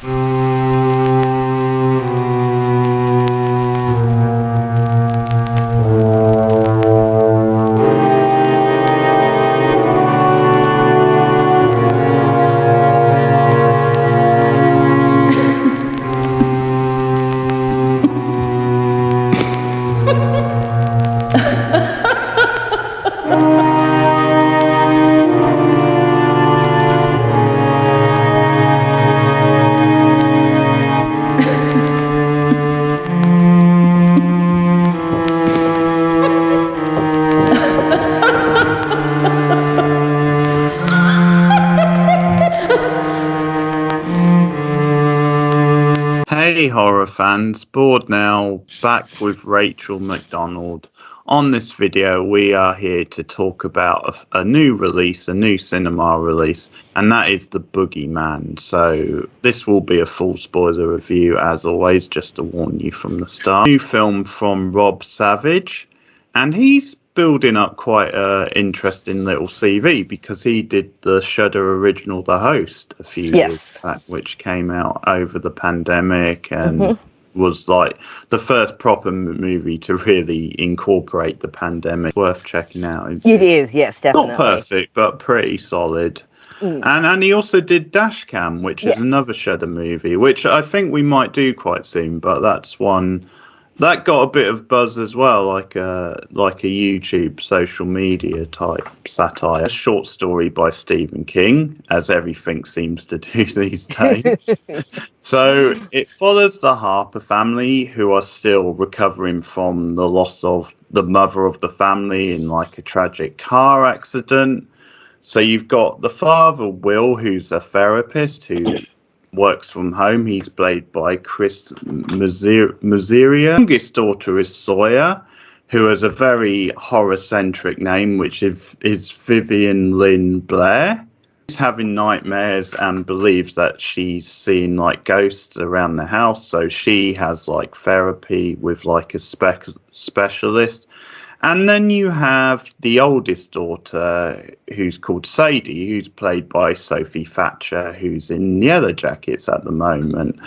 Hey horror fans, Bored now, back with Rachel McDonald. On this video we are here to talk about a new release, a new cinema release, and that is The Boogeyman. So this will be a full spoiler review as always, just to warn you from the start. New film from Rob Savage, and he's building up quite an interesting little CV because he did the Shudder original The Host a few years back, which came out over the pandemic and was like the first proper movie to really incorporate the pandemic. Worth checking out. It is, yes, definitely. Not perfect, but pretty solid. And he also did Dashcam, which is another Shudder movie, which I think we might do quite soon, but that's one that got a bit of buzz as well, like a YouTube social media type satire. A short story by Stephen King, as everything seems to do these days. So it follows the Harper family, who are still recovering from the loss of the mother of the family in like a tragic car accident. So you've got the father, Will, who's a therapist who works from home. He's played by Chris Mazziria. Youngest daughter is Sawyer, who has a very horror-centric name, which is Vivian Lynn Blair. She's having nightmares and believes that she's seeing like ghosts around the house, so she has like therapy with like a specialist. And then you have the oldest daughter, who's called Sadie, who's played by Sophie Thatcher, who's in Yellow Jackets at the moment.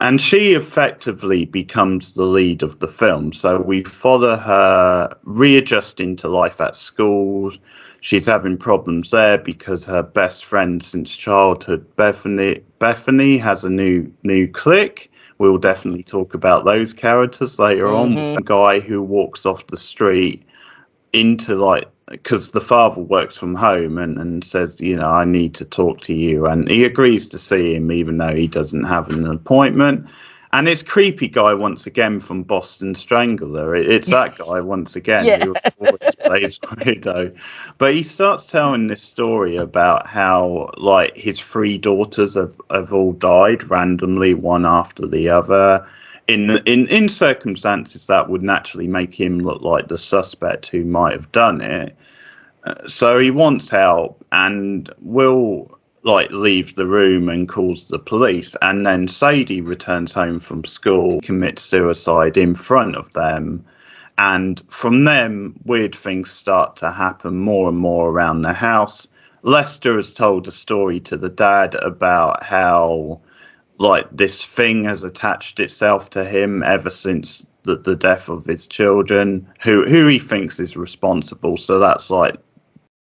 And she effectively becomes the lead of the film. So we follow her readjusting to life at school. She's having problems there because her best friend since childhood, Bethany, has a new clique. We'll definitely talk about those characters later on. A guy who walks off the street into like, because the father works from home and says, you know, I need to talk to you. And he agrees to see him even though he doesn't have an appointment. And it's creepy guy once again from Boston Strangler. It's that guy once again who always plays weirdo. But he starts telling this story about how like his three daughters have all died randomly, one after the other, in circumstances that would naturally make him look like the suspect who might have done it. So he wants help and will like leave the room and calls the police, and then Sadie returns home from school, commits suicide in front of them, and from them weird things start to happen more and more around the house. Lester has told a story to the dad about how like this thing has attached itself to him ever since the death of his children, who he thinks is responsible. So that's like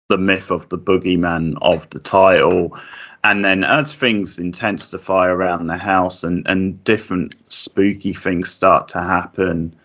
the myth of the boogeyman of the title. And then as things intensify around the house and different spooky things start to happen,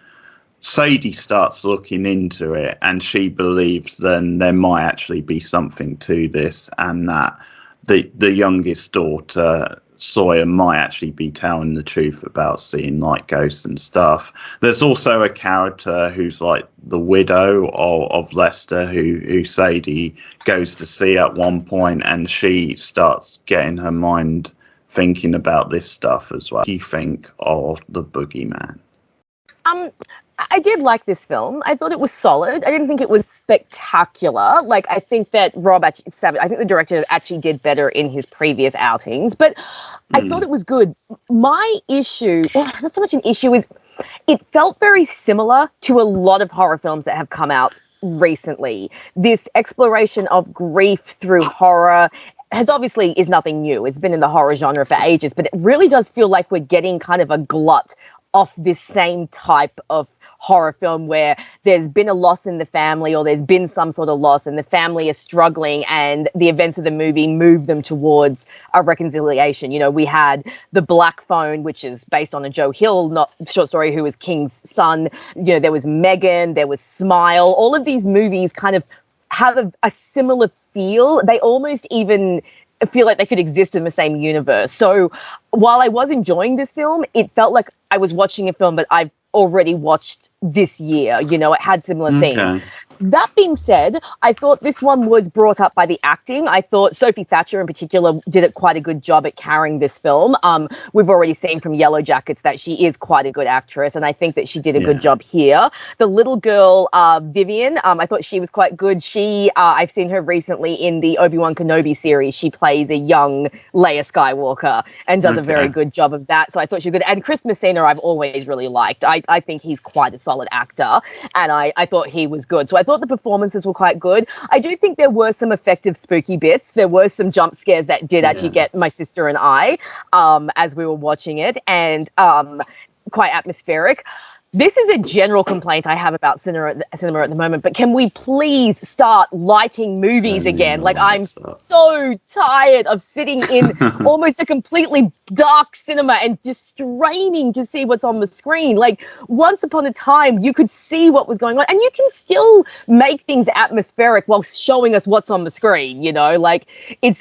Sadie starts looking into it, and she believes then there might actually be something to this, and that the youngest daughter, Sawyer, might actually be telling the truth about seeing like ghosts and stuff. There's also a character who's like the widow of Lester, who Sadie goes to see at one point, and she starts getting her mind thinking about this stuff as well. What do you think of The Boogeyman? I did like this film. I thought it was solid. I didn't think it was spectacular. Like, I think that I think the director actually did better in his previous outings, but I thought it was good. My issue, not so much an issue, is it felt very similar to a lot of horror films that have come out recently. This exploration of grief through horror, has obviously is nothing new. It's been in the horror genre for ages, but it really does feel like we're getting kind of a glut of this same type of horror film where there's been a loss in the family, or there's been some sort of loss and the family is struggling, and the events of the movie move them towards a reconciliation. You know, we had The Black Phone, which is based on a Joe Hill short story, who was King's son. You know, there was Megan, there was Smile. All of these movies kind of have a similar feel. They almost even feel like they could exist in the same universe. So while I was enjoying this film, it felt like I was watching a film that I've already watched this year. You know, it had similar themes. That being said, I thought this one was brought up by the acting. I thought Sophie Thatcher in particular did quite a good job at carrying this film. We've already seen from Yellow Jackets that she is quite a good actress, and I think that she did a good job here. The little girl, Vivian, I thought she was quite good. I've seen her recently in the Obi-Wan Kenobi series. She plays a young Leia Skywalker and does a very good job of that. So I thought she was good. And Chris Messina, I've always really liked. I think he's quite a solid actor, and I thought he was good. So I thought the performances were quite good. I do think there were some effective spooky bits. There were some jump scares that did actually get my sister and I as we were watching it, and quite atmospheric. This is a general complaint I have about cinema at the moment, but can we please start lighting movies again? Like, I'm so tired of sitting in almost a completely dark cinema and just straining to see what's on the screen. Like, once upon a time, you could see what was going on, and you can still make things atmospheric while showing us what's on the screen, you know? Like,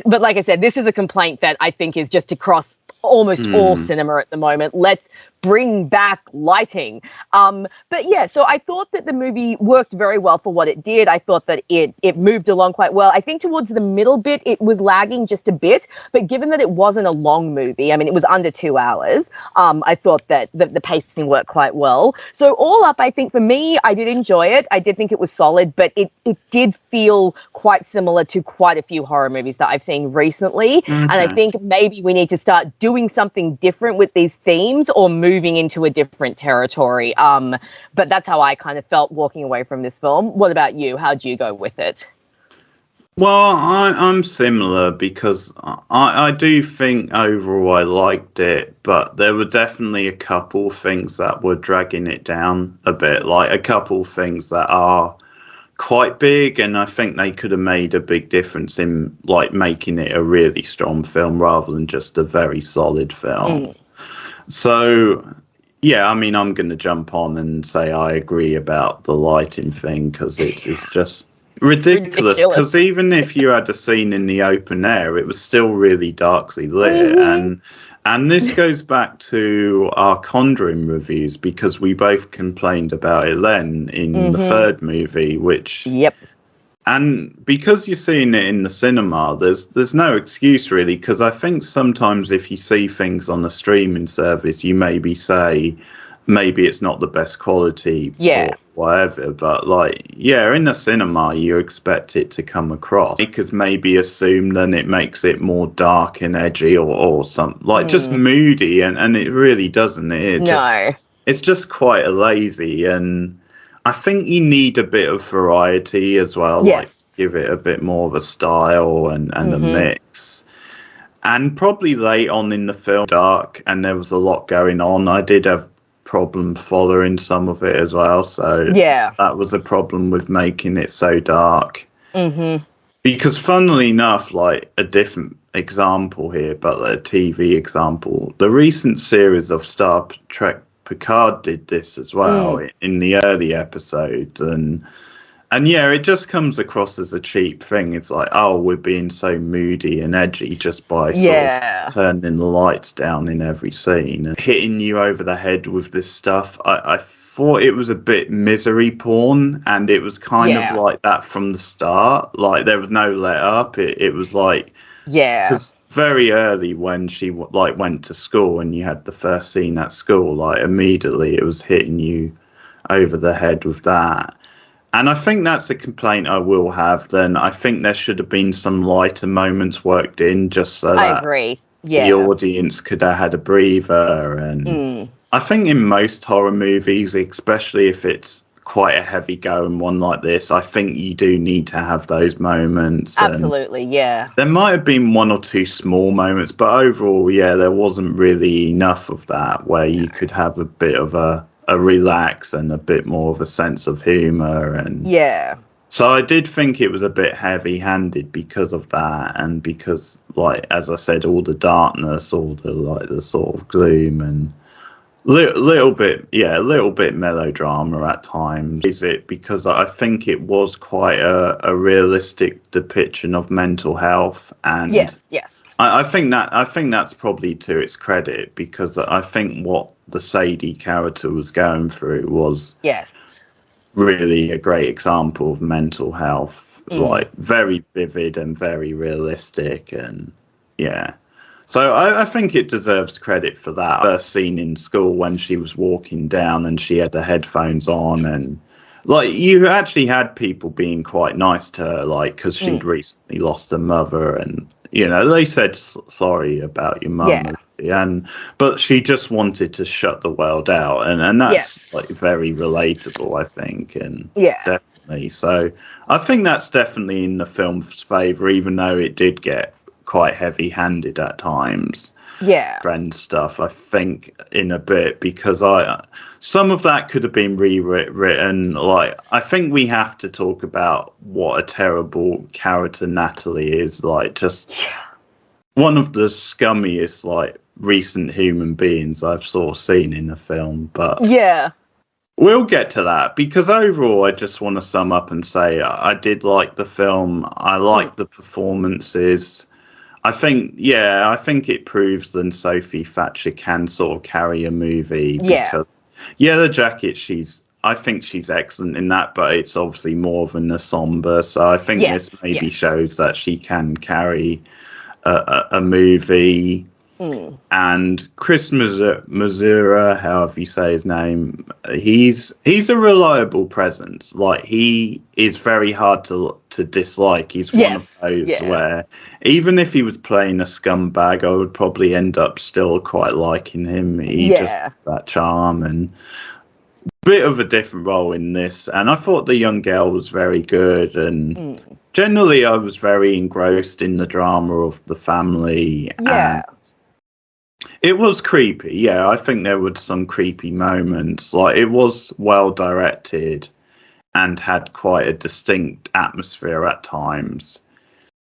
but like I said, this is a complaint that I think is just across almost all cinema at the moment. Let's bring back lighting. But yeah, so I thought that the movie worked very well for what it did. I thought that it moved along quite well. I think towards the middle bit, it was lagging just a bit, but given that it wasn't a long movie, I mean, it was under 2 hours, I thought that the pacing worked quite well. So all up, I think for me, I did enjoy it. I did think it was solid, but it did feel quite similar to quite a few horror movies that I've seen recently. And I think maybe we need to start doing something different with these themes, or moving into a different territory. But that's how I kind of felt walking away from this film. What about you? How'd you go with it? Well, I'm similar, because I do think overall I liked it, but there were definitely a couple things that were dragging it down a bit, like a couple things that are quite big, and I think they could have made a big difference in like making it a really strong film rather than just a very solid film. So yeah, I mean, I'm going to jump on and say I agree about the lighting thing, because it's just ridiculous. Because even if you had a scene in the open air, it was still really darkly lit. And this goes back to our Conjuring reviews, because we both complained about it then in the third movie, which... And because you're seeing it in the cinema, there's no excuse really, because I think sometimes if you see things on the streaming service, you maybe say maybe it's not the best quality or whatever, but like, yeah, in the cinema you expect it to come across, because maybe assume then it makes it more dark and edgy or something, like just moody, and it really doesn't. It's just quite lazy, and I think you need a bit of variety as well, like give it a bit more of a style and a mix. And probably late on in the film, dark, and there was a lot going on. I did have problem following some of it as well, so that was a problem with making it so dark. Because funnily enough, like a different example here, but a TV example, the recent series of Star Trek Picard did this as well in the early episodes, and yeah, it just comes across as a cheap thing. It's like, oh, we're being so moody and edgy just by sort of turning the lights down in every scene and hitting you over the head with this stuff. I thought it was a bit misery porn, and it was kind of like that from the start. Like, there was no let up. It was like, because very early when she like went to school and you had the first scene at school, like immediately it was hitting you over the head with that. And I think that's a complaint I will have. Then I think there should have been some lighter moments worked in, just so that the audience could have had a breather. And I think in most horror movies, especially if it's quite a heavy going one like this, I think you do need to have those moments. Absolutely, yeah. There might have been one or two small moments, but overall, yeah, there wasn't really enough of that where you could have a bit of a relax and a bit more of a sense of humor. And yeah. So I did think it was a bit heavy-handed because of that, and because, like, as I said, all the darkness, all the sort of gloom, and little bit melodrama at times. Is it because I think it was quite a realistic depiction of mental health, and yes. I think that's probably to its credit, because I think what the Sadie character was going through was really a great example of mental health, like very vivid and very realistic, and so I think it deserves credit for that. First scene in school when she was walking down and she had the headphones on, and like you actually had people being quite nice to her, like because she'd recently lost her mother, and they said sorry about your mum, but she just wanted to shut the world out, and that's like very relatable, I think, and definitely. So I think that's definitely in the film's favour, even though it did get quite heavy-handed at times. Friend stuff, I think, in a bit, because some of that could have been rewritten. Like, I think we have to talk about what a terrible character Natalie is. Like, just one of the scummiest, like, recent human beings I've sort of seen in a film. But we'll get to that, because overall, I just want to sum up and say I did like the film. I like the performances. I think it proves that Sophie Thatcher can sort of carry a movie. Because, the jacket, I think she's excellent in that, but it's obviously more of an ensemble. So I think this maybe shows that she can carry a movie. And Chris Mazura, however you say his name, he's a reliable presence. Like, he is very hard to dislike. He's one of those where even if he was playing a scumbag, I would probably end up still quite liking him. He just has that charm, and bit of a different role in this. And I thought the young girl was very good, and generally I was very engrossed in the drama of the family. And it was creepy, I think there were some creepy moments. Like, it was well directed and had quite a distinct atmosphere at times.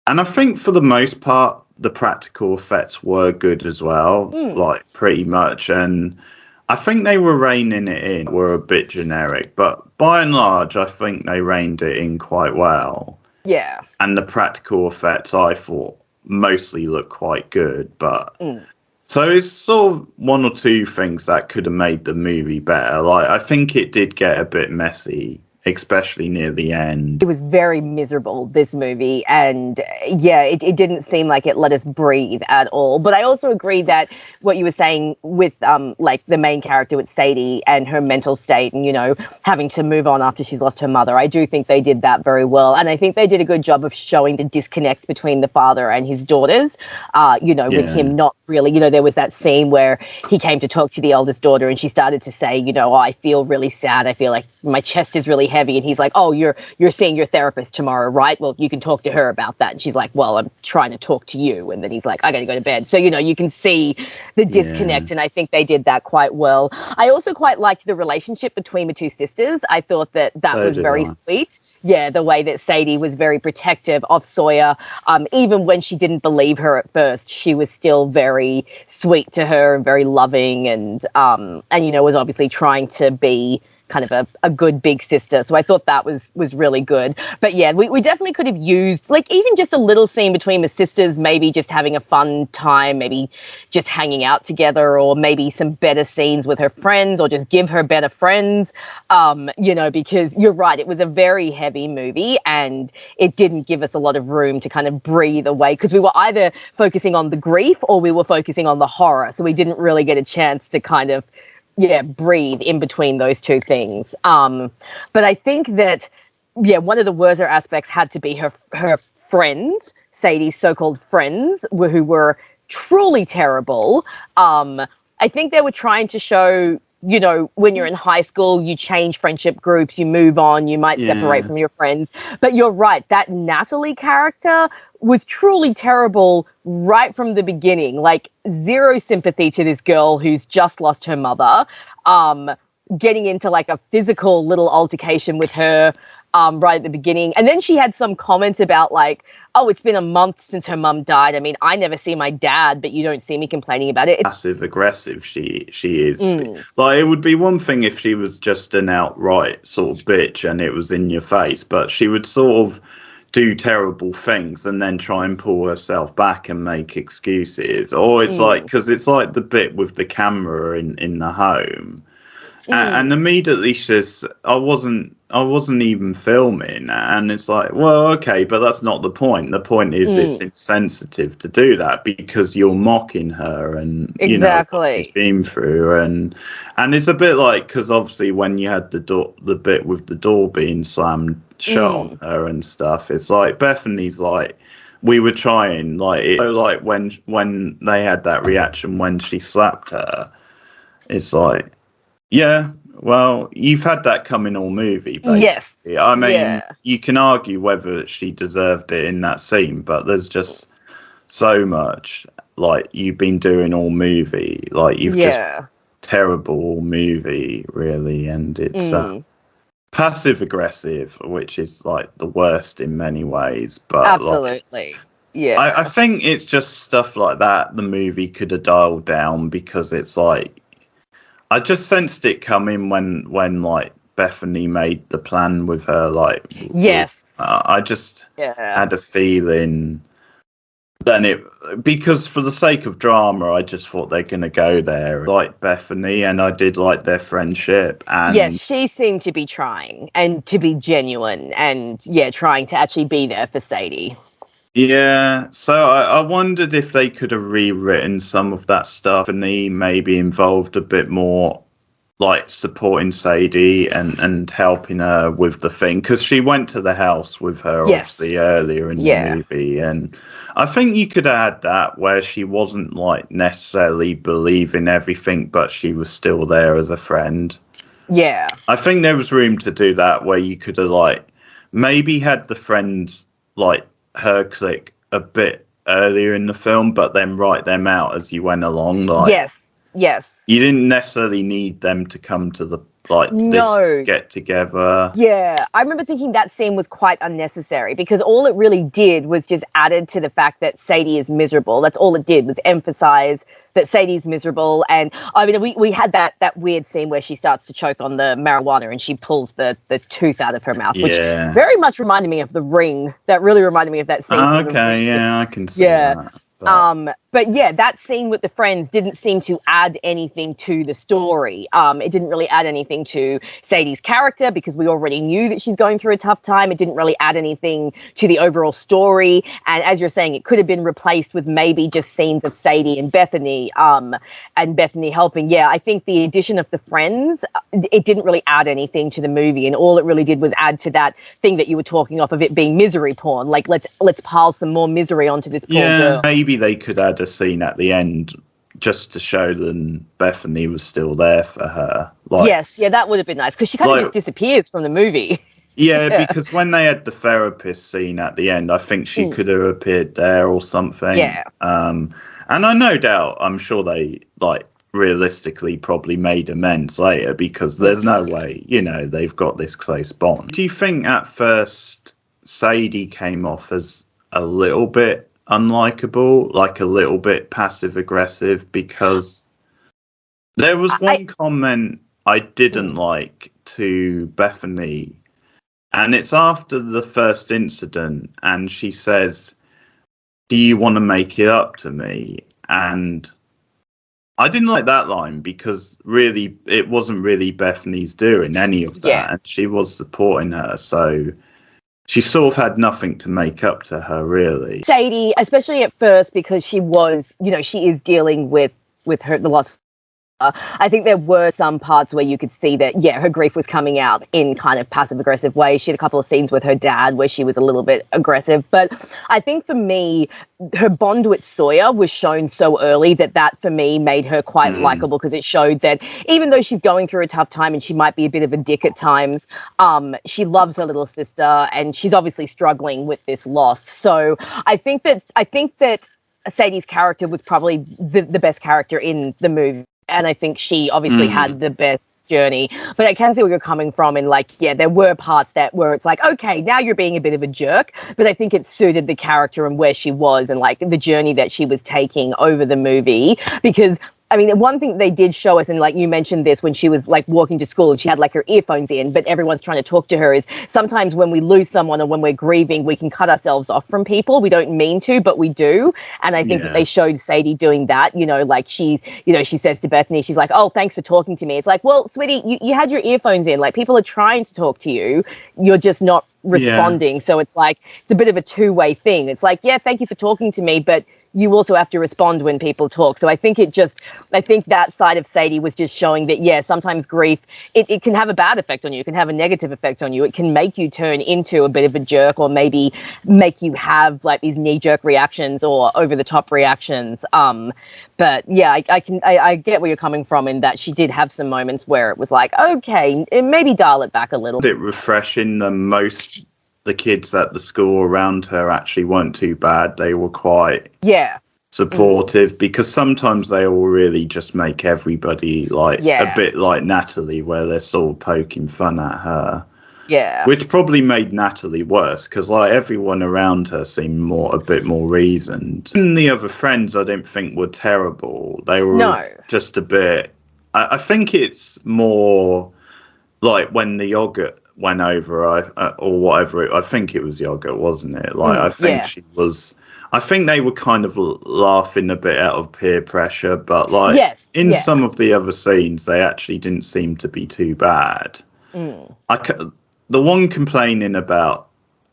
And I think for the most part, the practical effects were good as well, like pretty much. And I think they were reining it in, were a bit generic, but by and large, I think they reined it in quite well. And the practical effects, I thought, mostly looked quite good, but... So it's sort of one or two things that could have made the movie better. Like, I think it did get a bit messy, especially near the end. It was very miserable, this movie, and it didn't seem like it let us breathe at all. But I also agree that what you were saying with like the main character with Sadie and her mental state, and having to move on after she's lost her mother, I do think they did that very well, and I think they did a good job of showing the disconnect between the father and his daughters. With him not really, there was that scene where he came to talk to the eldest daughter, and she started to say, I feel really sad. I feel like my chest is really heavy. And he's like, oh, you're seeing your therapist tomorrow, right? Well, you can talk to her about that. And she's like, well, I'm trying to talk to you. And then he's like, I got to go to bed. So, you can see the disconnect. And I think they did that quite well. I also quite liked the relationship between the two sisters. I thought that was very sweet. Yeah, the way that Sadie was very protective of Sawyer. Even when she didn't believe her at first, she was still very sweet to her and very loving, and was obviously trying to be kind of a good big sister. So I thought that was really good. But we definitely could have used, like, even just a little scene between the sisters, maybe just having a fun time, maybe just hanging out together, or maybe some better scenes with her friends, or just give her better friends, because you're right, it was a very heavy movie and it didn't give us a lot of room to kind of breathe away, because we were either focusing on the grief or we were focusing on the horror. So we didn't really get a chance to kind of breathe in between those two things. But I think that, one of the worst aspects had to be her friends, Sadie's so-called friends, who were truly terrible. I think they were trying to show you know, when you're in high school, you change friendship groups, you move on, you might separate from your friends. But you're right, that Natalie character was truly terrible right from the beginning. Like, zero sympathy to this girl who's just lost her mother, getting into like a physical little altercation with her right at the beginning. And then she had some comments about like, oh, it's been a month since her mum died. I mean, I never see my dad, but you don't see me complaining about it. Passive aggressive she is. Like, it would be one thing if she was just an outright sort of bitch and it was in your face, but she would sort of do terrible things and then try and pull herself back and make excuses. Or it's like, because it's like the bit with the camera in the home. And immediately she says, I wasn't even filming. And it's like, well, okay, but that's not the point. The point is it's insensitive to do that because you're mocking her and you know what she's been through. And it's a bit like, because obviously when you had the bit with the door being slammed shut on her and stuff, it's like Bethany's like, we were trying, like when they had that reaction when she slapped her, it's like, yeah, well, you've had that coming all movie, basically. Yes. I mean, you can argue whether she deserved it in that scene, but there's just so much, like, you've been doing all movie. Like, you've just terrible all movie, really, and it's passive-aggressive, which is, like, the worst in many ways. But absolutely. I think it's just stuff like that the movie could have dialed down because it's, like, I just sensed it coming when like Bethany made the plan with her. Like, I just had a feeling. Then because for the sake of drama, I just thought they're gonna go there, like Bethany, and I did like their friendship. And she seemed to be trying and to be genuine, and trying to actually be there for Sadie. Yeah, so I wondered if they could have rewritten some of that stuff and maybe involved a bit more, like supporting Sadie and helping her with the thing, because she went to the house with her obviously earlier in the movie, and I think you could add that where she wasn't like necessarily believing everything, but she was still there as a friend. Yeah, I think there was room to do that where you could have like maybe had the friends like her click a bit earlier in the film, but then write them out as you went along. Like, yes. You didn't necessarily need them to come to the this get together. Yeah, I remember thinking that scene was quite unnecessary because all it really did was just added to the fact that Sadie is miserable. That's all it did, was emphasize that Sadie's miserable. And I mean, we had that weird scene where she starts to choke on the marijuana and she pulls the tooth out of her mouth, which very much reminded me of The Ring. That really reminded me of that scene. Okay, I can see that. But that scene with the friends didn't seem to add anything to the story. It didn't really add anything to Sadie's character because we already knew that she's going through a tough time. It didn't really add anything to the overall story. And as you're saying, it could have been replaced with maybe just scenes of Sadie and Bethany helping. Yeah, I think the addition of the friends, it didn't really add anything to the movie. And all it really did was add to that thing that you were talking of it being misery porn. Like, let's pile some more misery onto this poor girl. Maybe they could add a scene at the end just to show them Bethany was still there for her. Like, that would have been nice because she kind of just disappears from the movie. Because when they had the therapist scene at the end, I think she could have appeared there or something. And I no doubt, I'm sure they realistically probably made amends later because there's no way, they've got this close bond. Do you think at first Sadie came off as a little bit unlikable, like a little bit passive aggressive? Because there was one comment I didn't like to Bethany, and it's after the first incident, and she says, "Do you want to make it up to me?" And I didn't like that line because really it wasn't really Bethany's doing any of that, and she was supporting her, so she sort of had nothing to make up to her, really. Sadie, especially at first, because she was, she is dealing with the loss I think there were some parts where you could see that, yeah, her grief was coming out in kind of passive-aggressive ways. She had a couple of scenes with her dad where she was a little bit aggressive. But I think for me, her bond with Sawyer was shown so early that for me made her quite likable, because it showed that even though she's going through a tough time and she might be a bit of a dick at times, she loves her little sister and she's obviously struggling with this loss. So I think that Sadie's character was probably the best character in the movie. And I think she obviously had the best journey. But I can see where you're coming from. And like, yeah, there were parts where it's like, okay, now you're being a bit of a jerk. But I think it suited the character and where she was and like the journey that she was taking over the movie. Because I mean, one thing they did show us, and like you mentioned this when she was like walking to school and she had like her earphones in, but everyone's trying to talk to her, is sometimes when we lose someone or when we're grieving, we can cut ourselves off from people. We don't mean to, but we do. And I think that they showed Sadie doing that, like she says to Bethany, she's like, oh, thanks for talking to me. It's like, well, sweetie, you had your earphones in, like people are trying to talk to you. You're just not responding. So it's like, it's a bit of a two-way thing. It's like, yeah, thank you for talking to me, but you also have to respond when people talk. So I think that side of Sadie was just showing that, yeah, sometimes grief, it can have a bad effect on you. It can have a negative effect on you. It can make you turn into a bit of a jerk, or maybe make you have like these knee-jerk reactions or over-the-top reactions. But yeah, I get where you're coming from in that she did have some moments where it was like, okay, maybe dial it back a little. Bit refreshing. The kids at the school around her actually weren't too bad. They were quite supportive, because sometimes they all really just make everybody like a bit like Natalie, where they're sort of poking fun at her. Yeah. Which probably made Natalie worse, because like everyone around her seemed a bit more reasoned. And the other friends I didn't think were terrible. They were just a bit. I think it's more like when the yogurt went over, or whatever. I think it was yogurt, wasn't it? Like I think she was. I think they were kind of laughing a bit out of peer pressure, but like some of the other scenes, they actually didn't seem to be too bad. The one complaining about,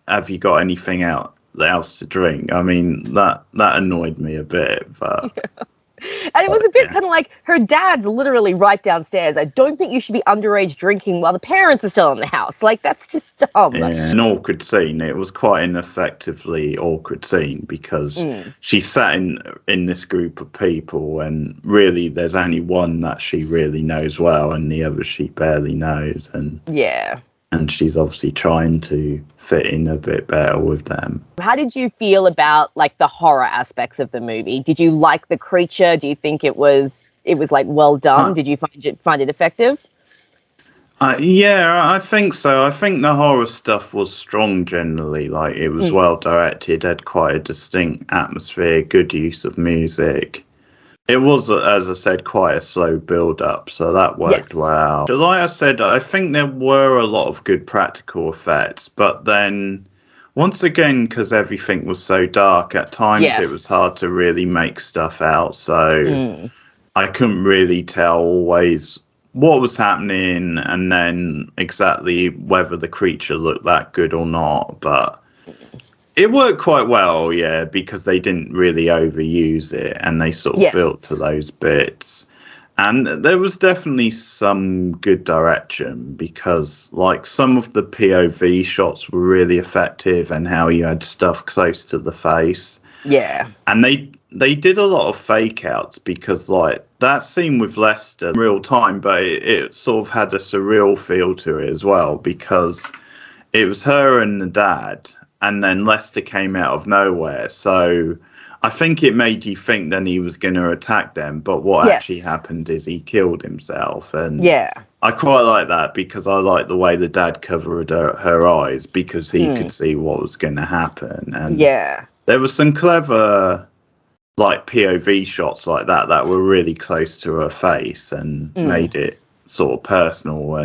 have you got anything else to drink? I mean, that annoyed me a bit, but. And it was a bit kind of like, her dad's literally right downstairs. I don't think you should be underage drinking while the parents are still in the house. Like, that's just dumb. Yeah, an awkward scene. It was quite an effectively awkward scene, because she sat in this group of people, and really there's only one that she really knows well, and the other she barely knows. And she's obviously trying to fit in a bit better with them. How did you feel about like the horror aspects of the movie? Did you like the creature? Do you think it was like well done? Did you find it effective? Yeah, I think so. I think the horror stuff was strong generally. Like, it was well directed, had quite a distinct atmosphere, good use of music. It was, as I said, quite a slow build-up, so that worked well. Like I said, I think there were a lot of good practical effects, but then, once again, because everything was so dark, at times it was hard to really make stuff out, so I couldn't really tell always what was happening, and then exactly whether the creature looked that good or not, but it worked quite well, because they didn't really overuse it, and they sort of built to those bits. And there was definitely some good direction, because like some of the POV shots were really effective, and how you had stuff close to the face. Yeah. And they did a lot of fake outs, because like that scene with Lester, real time, but it sort of had a surreal feel to it as well, because it was her and the dad, and then Lester came out of nowhere. So I think it made you think then he was going to attack them. But what actually happened is he killed himself. And I quite like that, because I like the way the dad covered her eyes, because he could see what was going to happen. And there was some clever like POV shots like that were really close to her face and made it sort of personal.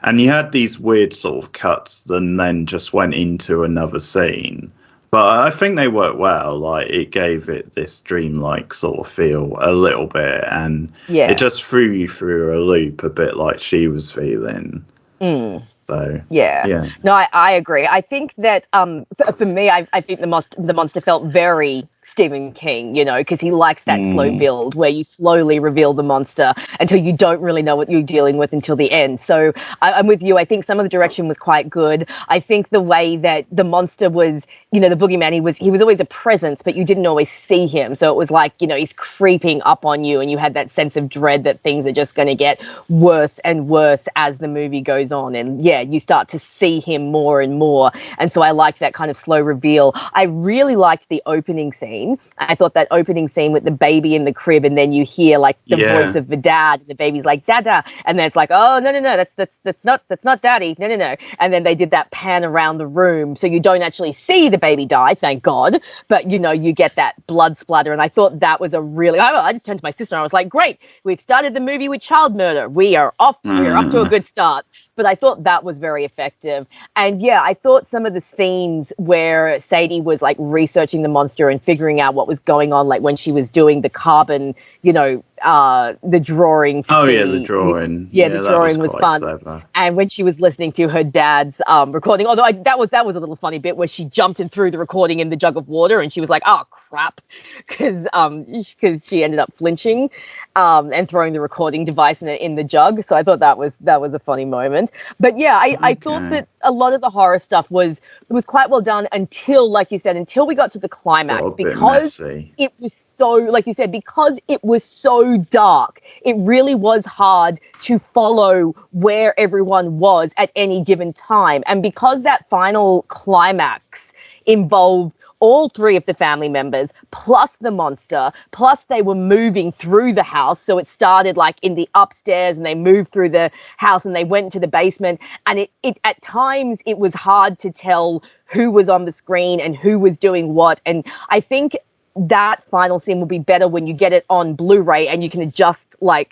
And you had these weird sort of cuts and then just went into another scene. But I think they worked well. Like, it gave it this dreamlike sort of feel a little bit. And it just threw you through a loop a bit like she was feeling. So, no, I agree. I think that for me, I think the monster felt very Stephen King, you know, because he likes that slow build where you slowly reveal the monster until you don't really know what you're dealing with until the end. So I'm with you. I think some of the direction was quite good. I think the way that the monster was, you know, the boogeyman, he was always a presence, but you didn't always see him. So it was like, you know, he's creeping up on you and you had that sense of dread that things are just going to get worse and worse as the movie goes on. And yeah, you start to see him more and more. And so I liked that kind of slow reveal. I really liked the opening scene. I thought that opening scene with the baby in the crib, and then you hear like the voice of the dad, and the baby's like Dada, and then it's like, oh no, that's not Daddy, no, and then they did that pan around the room, so you don't actually see the baby die, thank God, but you know you get that blood splatter, and I thought that was a really. I just turned to my sister and I was like, great, we've started the movie with child murder, we're off to a good start. But I thought that was very effective. And yeah, I thought some of the scenes where Sadie was like researching the monster and figuring out what was going on, like when she was doing the carbon, you know, the drawing. The drawing. Yeah, the drawing was fun. Clever. And when she was listening to her dad's recording, although that was a little funny bit where she jumped and threw the recording in the jug of water, and she was like, "Oh crap," because she ended up flinching and throwing the recording device in the jug. So I thought that was a funny moment. But yeah, I thought that a lot of the horror stuff was quite well done until, like you said, until we got to the climax, because it was so, like you said, because it was so dark. It really was hard to follow where everyone was at any given time. And because that final climax involved all three of the family members, plus the monster, plus they were moving through the house. So it started like in the upstairs and they moved through the house and they went to the basement. And it at times it was hard to tell who was on the screen and who was doing what. And I think that final scene will be better when you get it on Blu-ray and you can adjust your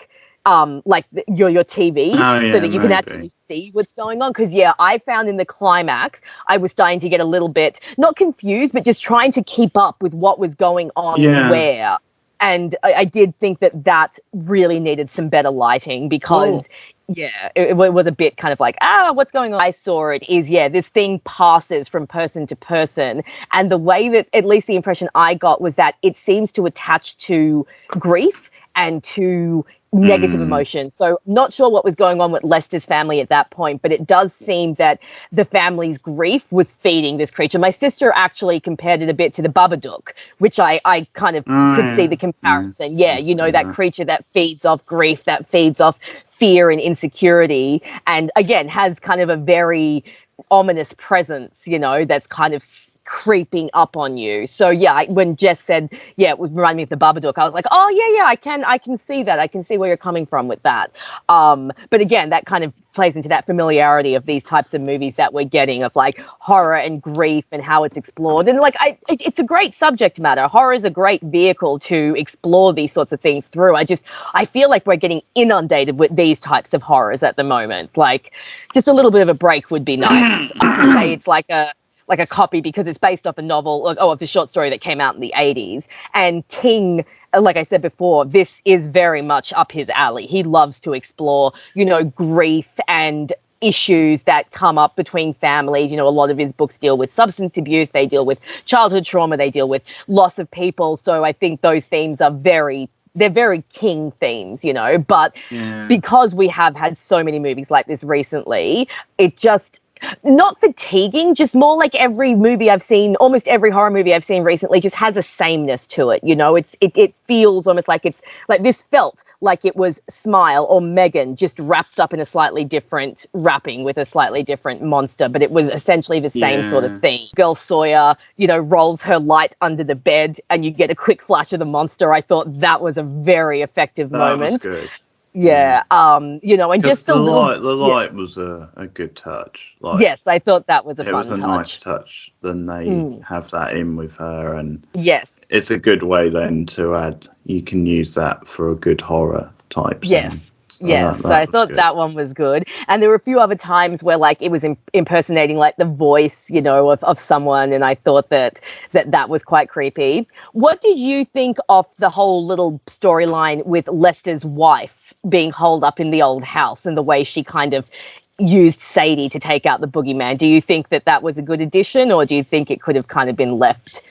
TV so that you can actually see what's going on. Because yeah, I found in the climax I was starting to get a little bit not confused, but just trying to keep up with what was going on where. And I did think that really needed some better lighting because it was a bit kind of like, what's going on? I saw it is, this thing passes from person to person. And the way that, at least the impression I got, was that it seems to attach to grief and to negative emotion. So not sure what was going on with Lester's family at that point, but it does seem that the family's grief was feeding this creature. My sister actually compared it a bit to the Babadook, which I kind of could see the comparison. That creature that feeds off grief, that feeds off fear and insecurity, and again has kind of a very ominous presence, that's kind of creeping up on you. So when Jess said it would remind me of the Babadook, I was like, I can see that. I can see where you're coming from with that. But again, that kind of plays into that familiarity of these types of movies that we're getting, of like horror and grief and how it's explored. And it's a great subject matter. Horror is a great vehicle to explore these sorts of things through. I feel like we're getting inundated with these types of horrors at the moment. Like just a little bit of a break would be nice. I would say it's like a copy, because it's based off a novel, of the short story that came out in the 80s. And King, like I said before, this is very much up his alley. He loves to explore, grief and issues that come up between families. A lot of his books deal with substance abuse, they deal with childhood trauma, they deal with loss of people. So I think those themes are they're very King themes, but because we have had so many movies like this recently, it just, not fatiguing, just more like every movie I've seen, almost every horror movie I've seen recently just has a sameness to it. It feels almost like it's like this felt like it was Smile or Megan just wrapped up in a slightly different wrapping with a slightly different monster, but it was essentially the same sort of thing. Girl Sawyer, rolls her light under the bed and you get a quick flash of the monster. I thought that was a very effective moment. That was good. And just the light was a good touch. Yes, I thought that was a fun touch. It was a nice touch. Then they have that in with her, and it's a good way then to add. You can use that for a good horror type. So I thought that one was good. And there were a few other times where it was impersonating the voice, of someone, and I thought that was quite creepy. What did you think of the whole little storyline with Lester's wife being holed up in the old house and the way she kind of used Sadie to take out the boogeyman? Do you think that was a good addition, or do you think it could have kind of been left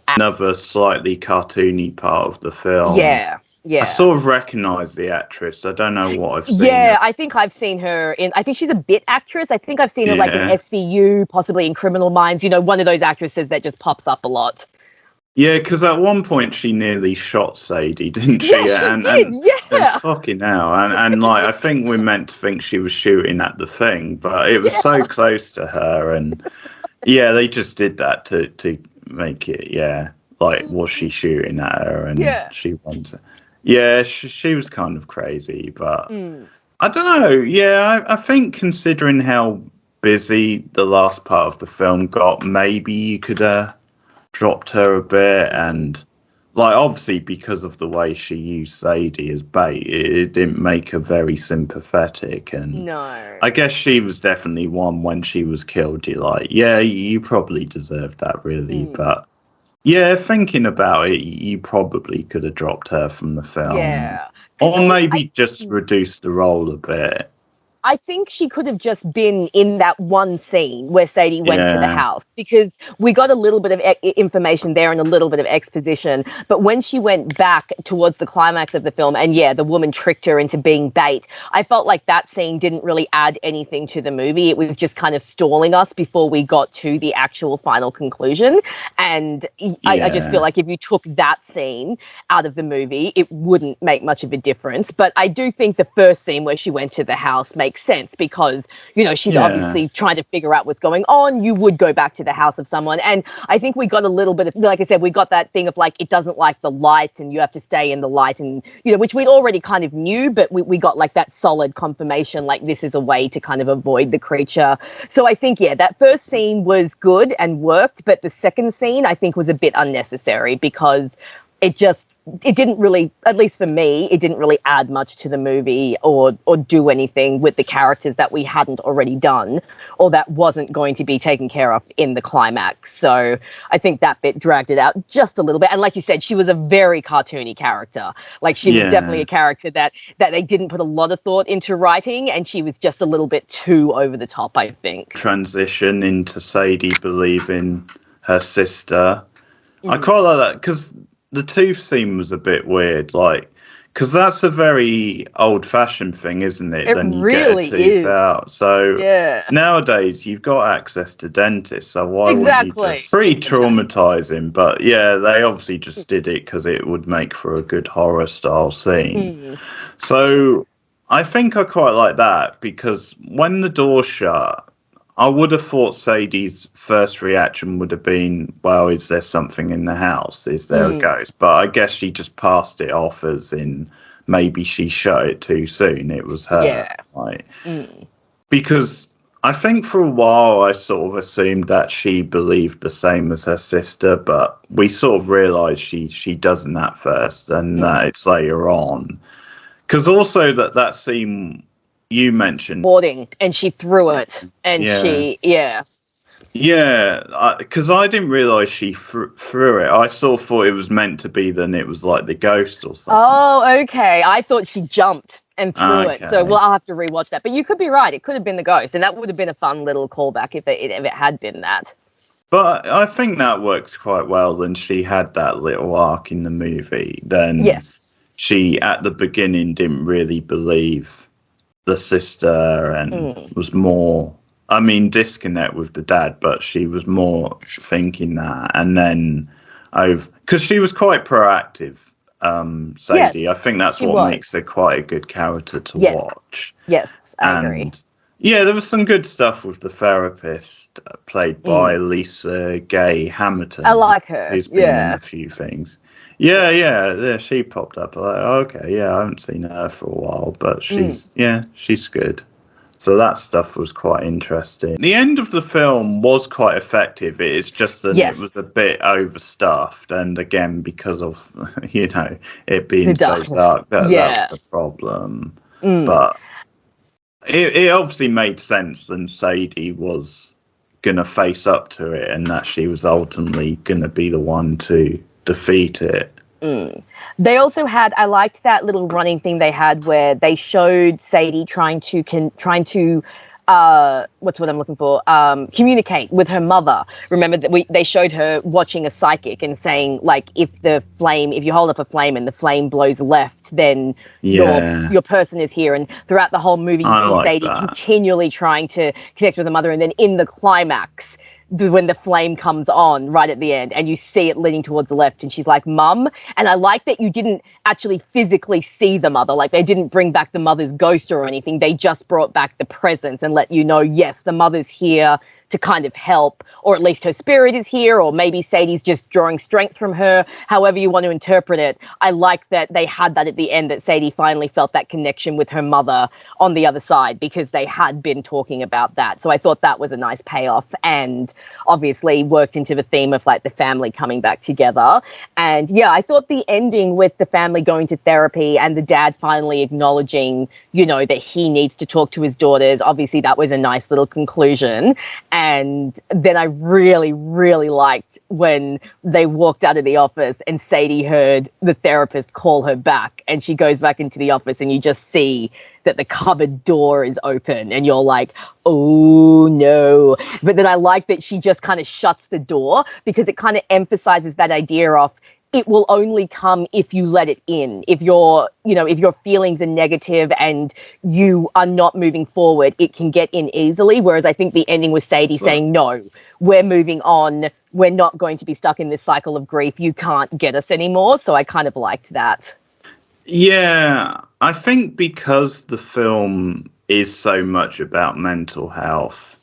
Another slightly cartoony part of the film. Yeah. I sort of recognise the actress. I don't know what I've seen. Yeah, I think I've seen her in. I think she's a bit actress. I think I've seen her like in SVU, possibly in Criminal Minds. You know, one of those actresses that just pops up a lot. Yeah, because at one point she nearly shot Sadie, didn't she? Yeah, she did. Yeah. Fucking hell. And like, I think we're meant to think she was shooting at the thing, but it was so close to her. And yeah, they just did that to make it, like, was she shooting at her? And she wanted. Yeah, she was kind of crazy, but I don't know. Yeah, I think considering how busy the last part of the film got, maybe you could dropped her a bit. And like, obviously, because of the way she used Sadie as bait, it didn't make her very sympathetic. And no, I guess she was definitely one when she was killed. You're like, yeah, you probably deserved that, really, but. Yeah, thinking about it, you probably could have dropped her from the film. Yeah. Or maybe just reduced the role a bit. I think she could have just been in that one scene where Sadie went to the house, because we got a little bit of information there and a little bit of exposition. But when she went back towards the climax of the film and, the woman tricked her into being bait, I felt like that scene didn't really add anything to the movie. It was just kind of stalling us before we got to the actual final conclusion. And I just feel like if you took that scene out of the movie, it wouldn't make much of a difference. But I do think the first scene where she went to the house makes sense, because she's obviously trying to figure out what's going on. You would go back to the house of someone, and I think we got a little bit of, like I said, we got that thing of like, it doesn't like the light and you have to stay in the light, and which we'd already kind of knew, but we got like that solid confirmation, like this is a way to kind of avoid the creature. So I think that first scene was good and worked, but the second scene I think was a bit unnecessary, because it didn't really, at least for me, it didn't really add much to the movie or do anything with the characters that we hadn't already done, or that wasn't going to be taken care of in the climax. So I think that bit dragged it out just a little bit. And like you said, she was a very cartoony character. Like, she was definitely a character that they didn't put a lot of thought into writing, and she was just a little bit too over the top, I think. Transition into Sadie believing her sister. I quite like that, because the tooth scene was a bit weird, like, because that's a very old-fashioned thing, isn't it? Then you really get a tooth out. So nowadays you've got access to dentists, so why wouldn't you just re-traumatise, but they obviously just did it because it would make for a good horror-style scene. So I think I quite like that, because when the door shut, I would have thought Sadie's first reaction would have been, well, is there something in the house? Is there a ghost? But I guess she just passed it off as in, maybe she shut it too soon. It was her. Yeah. Right? Because I think for a while I sort of assumed that she believed the same as her sister, but we sort of realised she doesn't at first, and that it's later on. Because also that scene you mentioned, boarding, and she threw it, and because I didn't realise she threw it. I sort of thought it was meant to be, then it was like the ghost or something. Oh, okay. I thought she jumped and threw it. So, I'll have to rewatch that. But you could be right. It could have been the ghost, and that would have been a fun little callback if it had been that. But I think that works quite well. Then she had that little arc in the movie. Then she, at the beginning, didn't really believe the sister and was more, disconnect with the dad, but she was more thinking that. And then because she was quite proactive, Sadie. I think that's what makes her quite a good character to watch. Yes, I agree. Yeah, there was some good stuff with the therapist, played by Lisa Gay Hamilton. I like her. Who's been in a few things. Yeah, she popped up. Like, okay, I haven't seen her for a while, but she's good. So that stuff was quite interesting. The end of the film was quite effective. It's just that it was a bit overstuffed, and again, because of it being so dark, that was the problem. But it obviously made sense. Then Sadie was gonna face up to it, and that she was ultimately gonna be the one to defeat it. They also had, I liked that little running thing they had where they showed Sadie trying to what's what I'm looking for? Communicate with her mother. Remember that they showed her watching a psychic and saying, like, if you hold up a flame and the flame blows left, then your person is here. And throughout the whole movie, you see Sadie continually trying to connect with her mother, and then in the climax, when the flame comes on right at the end and you see it leaning towards the left and she's like, Mum. And I like that you didn't actually physically see the mother. Like, they didn't bring back the mother's ghost or anything. They just brought back the presence and let you know, yes, the mother's here to kind of help, or at least her spirit is here, or maybe Sadie's just drawing strength from her, however you want to interpret it. I like that they had that at the end, that Sadie finally felt that connection with her mother on the other side, because they had been talking about that. So I thought that was a nice payoff, and obviously worked into the theme of like the family coming back together. And yeah, I thought the ending with the family going to therapy and the dad finally acknowledging, you know, that he needs to talk to his daughters, obviously that was a nice little conclusion. And then I really, really liked when they walked out of the office and Sadie heard the therapist call her back, and she goes back into the office and you just see that the cupboard door is open and you're like, oh no. But then I like that she just kind of shuts the door, because it kind of emphasizes that idea of, it will only come if you let it in. If if your feelings are negative and you are not moving forward, it can get in easily. Whereas I think the ending was Sadie saying, no, we're moving on. We're not going to be stuck in this cycle of grief. You can't get us anymore. So I kind of liked that. Yeah, I think because the film is so much about mental health,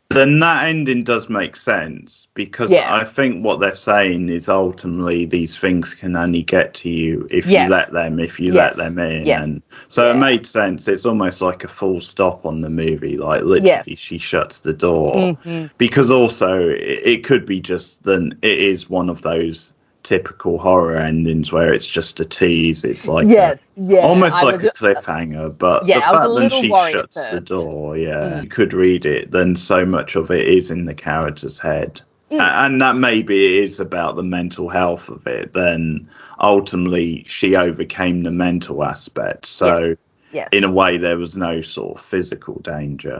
then that ending does make sense, because I think what they're saying is ultimately these things can only get to you if you let them, let them in. And so it made sense. It's almost like a full stop on the movie, like literally she shuts the door, because also it could be just then it is one of those typical horror endings where it's just a tease. It's like almost like a cliffhanger, but the fact that she shuts the door, you could read it, then so much of it is in the character's head. And that maybe it is about the mental health of it, then ultimately she overcame the mental aspect. So in a way, there was no sort of physical danger.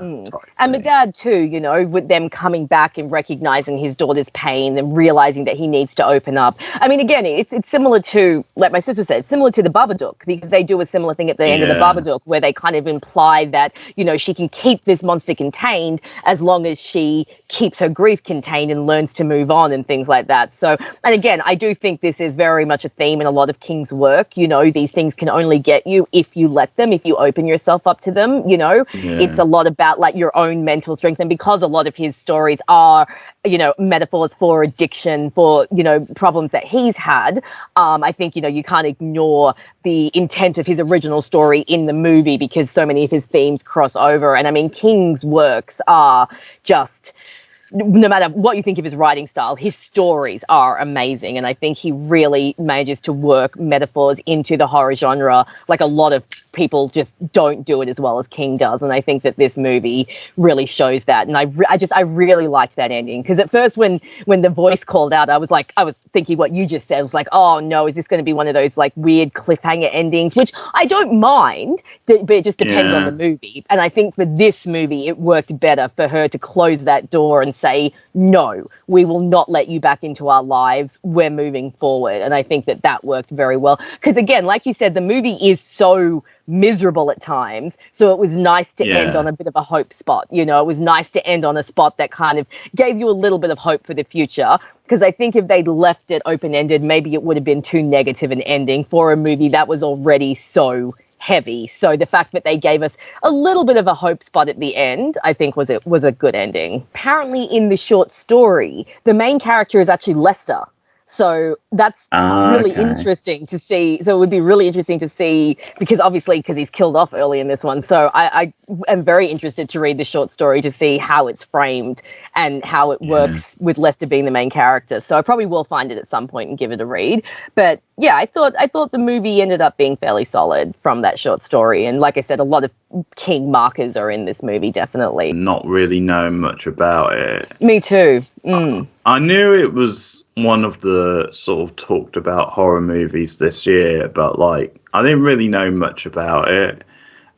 And my dad too, you know, with them coming back and recognizing his daughter's pain and realizing that he needs to open up. I mean, again, it's similar to, like my sister said, similar to the Babadook, because they do a similar thing at the end of the Babadook, where they kind of imply that, you know, she can keep this monster contained as long as she keeps her grief contained and learns to move on and things like that. So, and again, I do think this is very much a theme in a lot of King's work. You know, these things can only get you if you let them, if you open yourself up to them. You know, it's a lot about like your own mental strength. And because a lot of his stories are, you know, metaphors for addiction, for, you know, problems that he's had, I think, you know, you can't ignore the intent of his original story in the movie, because so many of his themes cross over. And I mean, King's works are just, no matter what you think of his writing style, his stories are amazing. And I think he really manages to work metaphors into the horror genre like a lot of people just don't do it as well as King does. And I think that this movie really shows that. And I really liked that ending, because at first when the voice called out, I was thinking what you just said. I was like, oh no, is this going to be one of those like weird cliffhanger endings, which I don't mind, but it just depends on the movie. And I think for this movie, it worked better for her to close that door and say, no, we will not let you back into our lives. We're moving forward. And I think that worked very well. Because again, like you said, the movie is so miserable at times. So it was nice to end on a bit of a hope spot. You know, it was nice to end on a spot that kind of gave you a little bit of hope for the future. Because I think if they'd left it open-ended, maybe it would have been too negative an ending for a movie that was already so heavy. So the fact that they gave us a little bit of a hope spot at the end, I think was a good ending. Apparently in the short story, the main character is actually Lester. So that's really interesting to see. So it would be really interesting to see, because he's killed off early in this one. So I am very interested to read the short story to see how it's framed and how it works with Lester being the main character. So I probably will find it at some point and give it a read. But yeah, I thought the movie ended up being fairly solid from that short story. And like I said, a lot of King markers are in this movie, definitely. Not really knowing much about it. Me too. I knew it was one of the sort of talked about horror movies this year, but like I didn't really know much about it.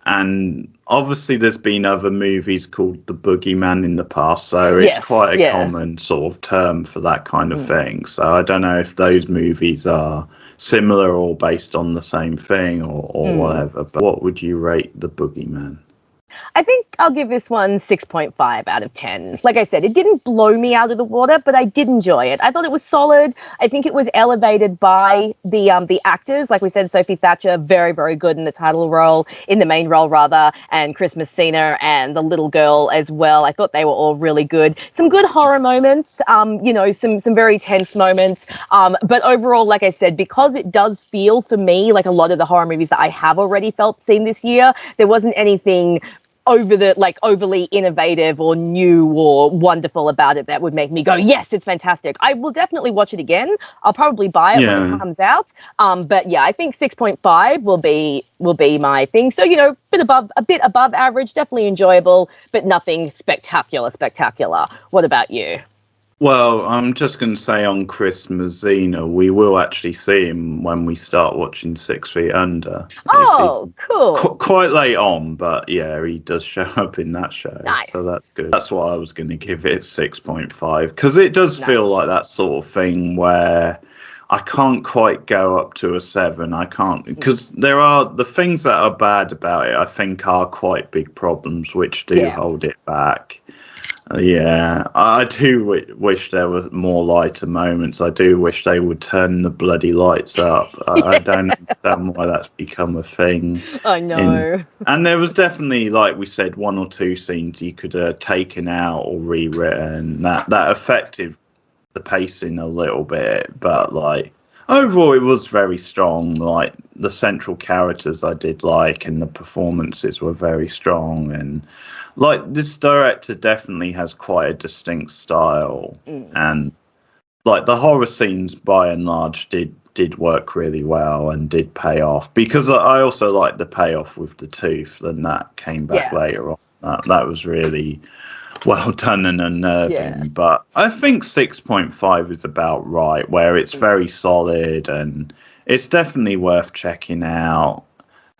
and obviously there's been other movies called the Boogeyman in the past, so it's quite a common sort of term for that kind of thing. So I don't know if those movies are similar or based on the same thing or whatever. But what would you rate the Boogeyman? I think I'll give this one 6.5 out of 10. Like I said, it didn't blow me out of the water, but I did enjoy it. I thought it was solid. I think it was elevated by the actors. Like we said, Sophie Thatcher, very, very good in the main role rather, and Chris Messina and the little girl as well. I thought they were all really good. Some good horror moments, some very tense moments. But overall, like I said, because it does feel for me like a lot of the horror movies that I have already seen this year, there wasn't anything overly innovative or new or wonderful about it that would make me go, yes, it's fantastic. I will definitely watch it again. I'll probably buy it when it comes out. But yeah, I think 6.5 will be my thing. So, a bit above average, definitely enjoyable, but nothing spectacular. What about you? Well, I'm just going to say on Chris Messina, we will actually see him when we start watching 6 Feet Under. Oh, cool. Quite late on, but yeah, he does show up in that show. Nice. So that's good. That's why I was going to give it 6.5, because it does feel like that sort of thing where I can't quite go up to a 7. I can't, because there are the things that are bad about it, I think are quite big problems, which do hold it back. Yeah, I do wish there were more lighter moments. I do wish they would turn the bloody lights up. I don't understand why that's become a thing. I know. And there was definitely, like we said, 1 or 2 scenes you could have taken out or rewritten. That affected the pacing a little bit, but overall it was very strong. Like the central characters I did like, and the performances were very strong, and this director definitely has quite a distinct style, and the horror scenes by and large did work really well and did pay off, because I also like the payoff with the tooth, and that came back later on. That was really well done and unnerving. But I think 6.5 is about right, where it's very solid and it's definitely worth checking out.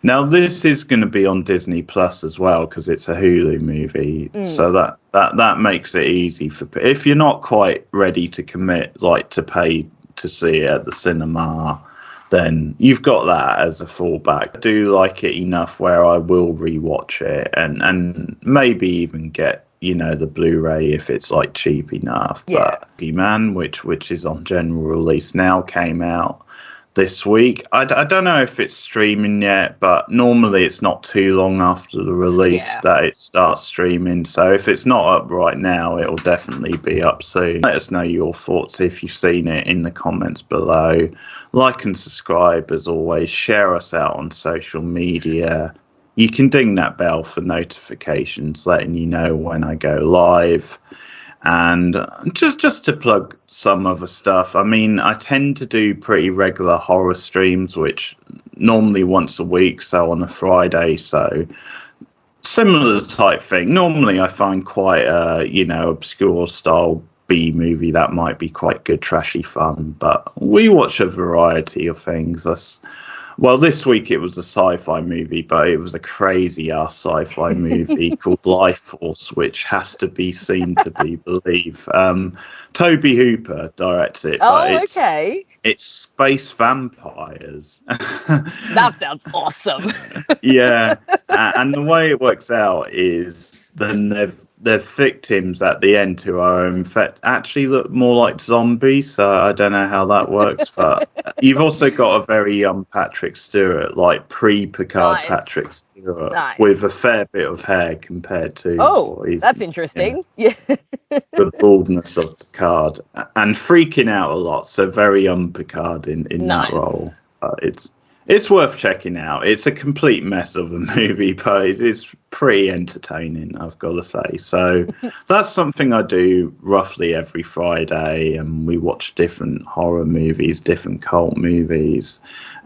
Now, this is going to be on Disney Plus as well, because it's a Hulu movie. So that makes it easy if you're not quite ready to commit, to pay to see it at the cinema, then you've got that as a fallback. I do like it enough where I will rewatch it and maybe even get, the Blu-ray if it's cheap enough. But Boogeyman, which is on general release now, came out this week. I don't know if it's streaming yet, but normally it's not too long after the release that it starts streaming. So if it's not up right now, it'll definitely be up soon. Let us know your thoughts if you've seen it in the comments below. Like and subscribe as always. Share us out on social media. You can ding that bell for notifications, letting you know when I go live. And just to plug some other stuff, I mean, I tend to do pretty regular horror streams, which normally once a week, so on a Friday. So similar type thing. Normally I find quite a, obscure style B movie that might be quite good, trashy fun. But we watch a variety of things. Well, this week it was a sci-fi movie, but it was a crazy-ass sci-fi movie called Life Force, which has to be seen to be believed. Toby Hooper directs it. Oh, okay. It's space vampires. That sounds awesome. Yeah, and the way it works out is then their victims at the end who are actually look more like zombies, so I don't know how that works. But you've also got a very young Patrick Stewart, pre-Picard Patrick Stewart, with a fair bit of hair compared to that's interesting. Yeah. The baldness of Picard, and freaking out a lot, so very young Picard in that role. It's worth checking out. It's a complete mess of a movie, but it's pretty entertaining, I've got to say. So that's something I do roughly every Friday, and we watch different horror movies, different cult movies.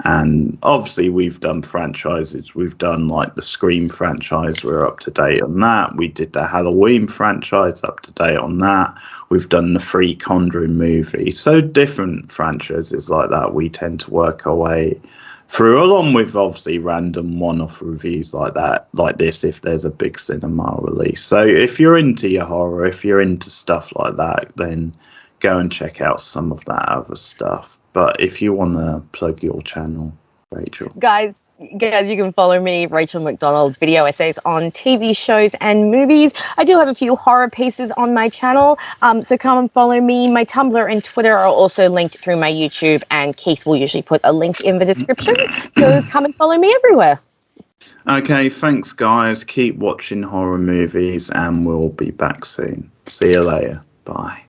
And obviously we've done franchises. We've done the Scream franchise. We're up to date on that. We did the Halloween franchise, up to date on that. We've done the 3 Conjuring movies. So different franchises like that we tend to work our way through, along with obviously random one-off reviews like that, like this, if there's a big cinema release. So if you're into your horror, if you're into stuff like that, then go and check out some of that other stuff. But if you want to plug your channel, Rachel. Guys, you can follow me, Rachel McDonald, video essays on TV shows and movies. I do have a few horror pieces on my channel, so come and follow me. My Tumblr and Twitter are also linked through my YouTube, and Keith will usually put a link in the description, so come and follow me everywhere. Okay, thanks guys. Keep watching horror movies, and we'll be back soon. See you later. Bye.